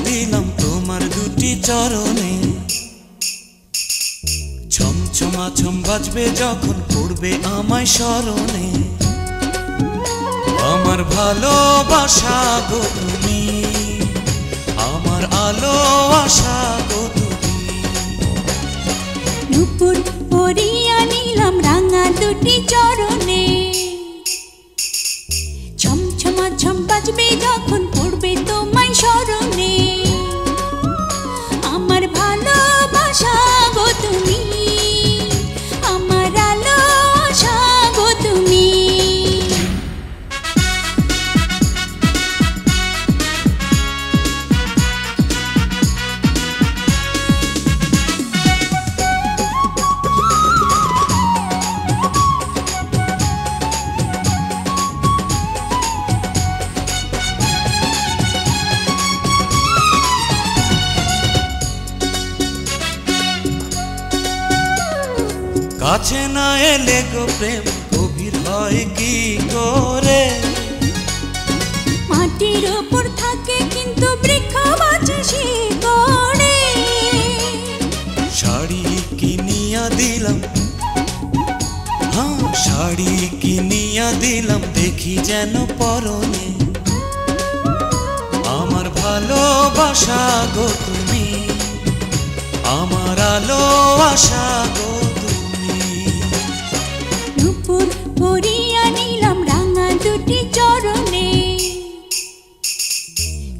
দিলাম তোমার দুটি চরণে। ছমছমা ছম বাজবে যখন পড়বে আমায় স্মরণে। আমার ভালোবাসা গো তুমি, আমার আলো আশা গো তুমি। নুপুর পরিয়া নিলাম রাঙা দুটি চরণে। ছমছমা ছম বাজবে যখন পড়বে তোমায় স্মরণে। আমার ভালোবাসা গো তুমি, আমার আলো আশা গো তুমি। কাছে না এলে গো প্রেম গভীর হয় কি করে। মাটির উপর থাকে কিন্তু বৃক্ষ বাঁচে শিকড়ে। শাড়ি কিনিয়া দিলাম, হ্যাঁ শাড়ি কিনিয়া দিলাম দেখি যেন পরনে। আমার ভালোবাসা গো তুমি, আমার আলো আশা গো তুমি। নুপুর পরিয়া নিলাম রাঙা দুটি চরণে।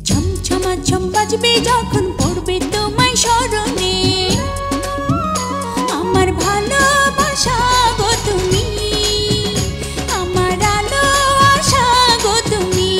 ছমছমা ছম বাজবে যখন পড়বে তোমায় স্মরণে। আমার ভালোবাসা গো তুমি, আমার আলো আশা গো তুমি।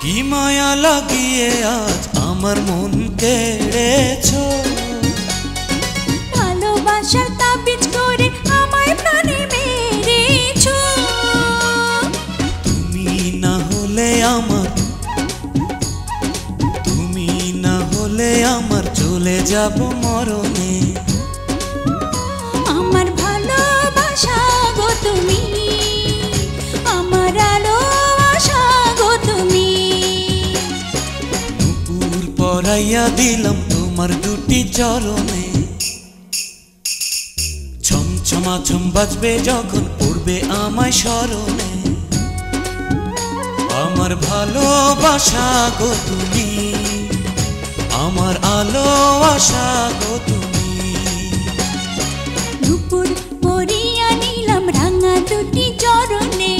কি মায়া লাগিয়ে আজ আমার মন কেড়েছো। ভালোবাসার তাবিজ করে আমায় প্রাণে মেরেছো। তুমি না হলে আমার, তুমি না হলে আমার চলে যাব মরণে। আমার ভালোবাসা গো তুমি, আমার আলো আশা গো তুমি। নুপুর পরাইয়া দিলাম তোমার দুটি চরণে। ছমছমা ছম বাজবে যখন পড়বে আমায় স্মরণে। আমার ভালোবাসা গো তুমি, আমার আলো আশা গো তুমি। নুপুর পরিয়া নিলাম রাঙা দুটি চরণে।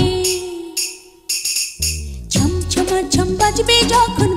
ছমছমা ছম বাজবে যখন